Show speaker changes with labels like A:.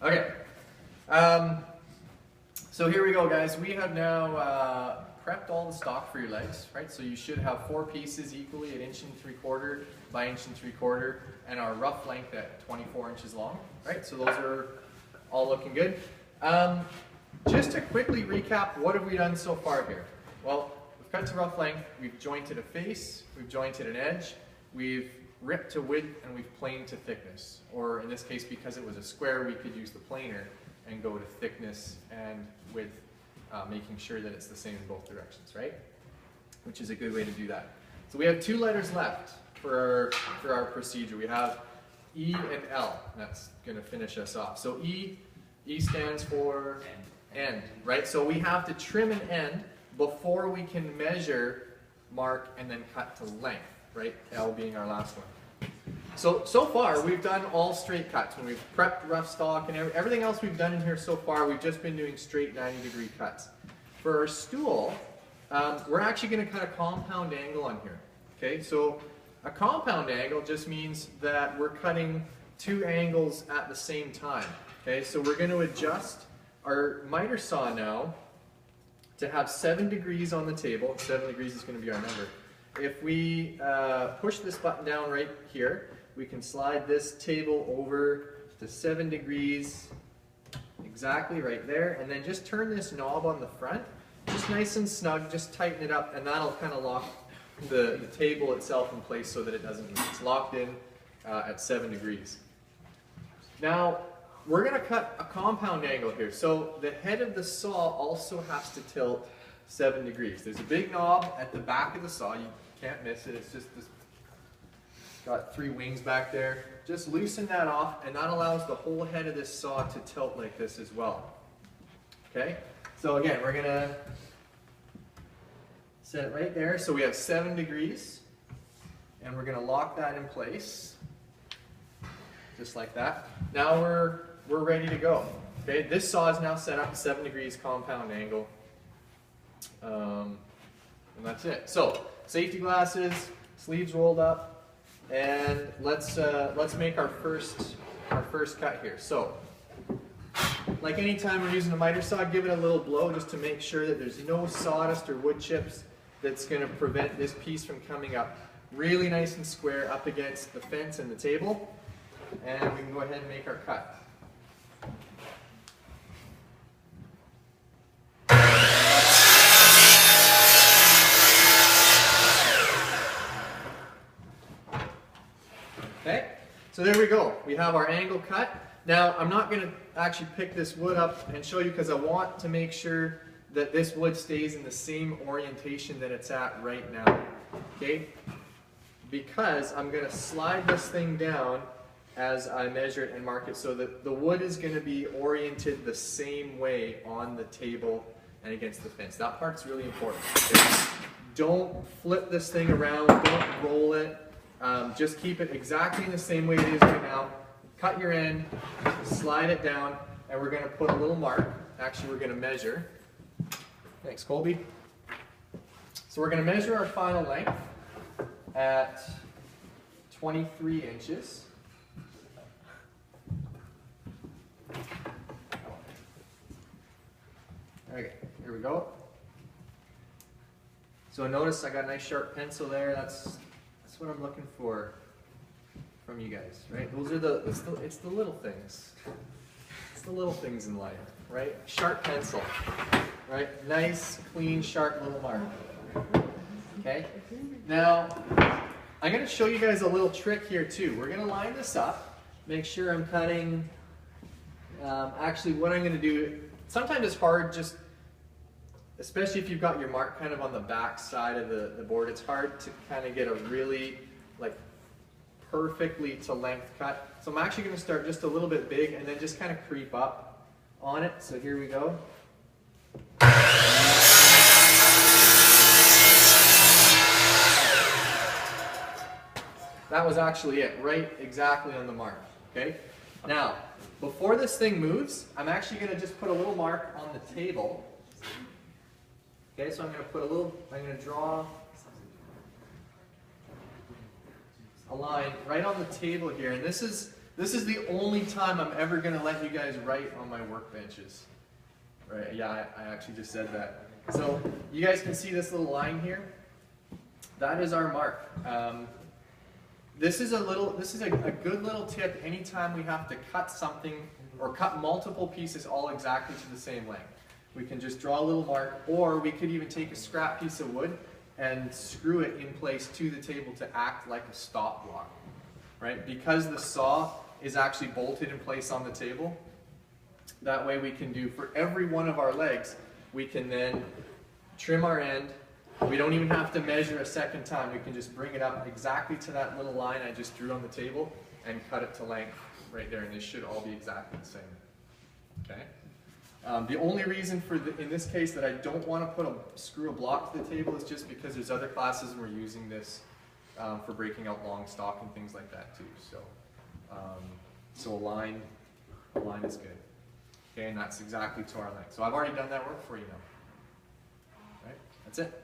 A: Okay. So here we go, guys. We have now prepped all the stock for your legs, right? So you should have 4 pieces equally at 1.75 inches by 1.75 inches, and our rough length at 24 inches long, right? So those are all looking good. Just to quickly recap, what have we done so far here? Well, we've cut to rough length, we've jointed a face, we've jointed an edge, we've ripped to width, and we've planed to thickness. Or in this case, because it was a square, we could use the planer and go to thickness and width, making sure that it's the same in both directions, right? Which is a good way to do that. So we have 2 letters left for our procedure. We have E and L. That's going to finish us off. So E stands for end, right? So we have to trim an end before we can measure, mark, and then cut to length, right? L being our last one. So far, we've done all straight cuts. When we've prepped rough stock and everything else we've done in here so far, we've just been doing straight 90-degree cuts. For our stool, we're actually going to cut a compound angle on here. Okay, so a compound angle just means that we're cutting 2 angles at the same time. Okay, so we're going to adjust our miter saw now to have 7 degrees on the table. 7 degrees is going to be our number. If we push this button down right here, we can slide this table over to 7 degrees, exactly right there, and then just turn this knob on the front, just nice and snug, just tighten it up, and that'll kind of lock the table itself in place so that it doesn't move. It's locked in at 7 degrees. Now, we're going to cut a compound angle here, so the head of the saw also has to tilt 7 degrees. There's a big knob at the back of the saw. You can't miss it. It's just this. Got 3 wings back there. Just loosen that off, and that allows the whole head of this saw to tilt like this as well. Okay? So again, we're going to set it right there. So we have 7 degrees, and we're going to lock that in place, just like that. Now we're ready to go. Okay? This saw is now set up at 7 degrees compound angle. And that's it. So, safety glasses, sleeves rolled up, and let's make our first cut here. So, like any time we're using a miter saw, give it a little blow just to make sure that there's no sawdust or wood chips that's going to prevent this piece from coming up really nice and square up against the fence and the table, and we can go ahead and make our cut. Okay, so there we go. We have our angle cut. Now, I'm not going to actually pick this wood up and show you because I want to make sure that this wood stays in the same orientation that it's at right now. Okay, because I'm going to slide this thing down as I measure it and mark it so that the wood is going to be oriented the same way on the table and against the fence. That part's really important. Okay? Don't flip this thing around, don't roll it. Just keep it exactly in the same way it is right now. Cut your end, slide it down, and we're going to put a little mark. Actually, we're going to measure. Thanks, Colby. So we're going to measure our final length at 23 inches. Okay, here we go. So notice I got a nice sharp pencil there. That's what I'm looking for from you guys, right? Those are it's the little things. It's the little things in life, right? Sharp pencil, right? Nice, clean, sharp little mark. Okay? Now, I'm going to show you guys a little trick here too. We're going to line this up, make sure I'm cutting, actually what I'm going to do, sometimes it's hard just, especially if you've got your mark kind of on the back side of the board, it's hard to kind of get a really like perfectly to length cut. So I'm actually going to start just a little bit big and then just kind of creep up on it. So here we go. That was actually it, right exactly on the mark. Okay? Now, before this thing moves, I'm actually going to just put a little mark on the table. Okay, so I'm going to draw a line right on the table here, and this is This is the only time I'm ever going to let you guys write on my workbenches. Right, yeah, I actually just said that. So you guys can see this little line here. That is our mark. This is a good little tip anytime we have to cut something or cut multiple pieces all exactly to the same length. We can just draw a little mark, or we could even take a scrap piece of wood and screw it in place to the table to act like a stop block. Right? Because the saw is actually bolted in place on the table, that way we can do, for every one of our legs, we can then trim our end. We don't even have to measure a second time. We can just bring it up exactly to that little line I just drew on the table and cut it to length right there, and this should all be exactly the same. Okay? The only reason in this case that I don't want to screw a block to the table is just because there's other classes and we're using this for breaking out long stock and things like that too. So a line is good. Okay, and that's exactly to our length. So I've already done that work for you now. Right? That's it.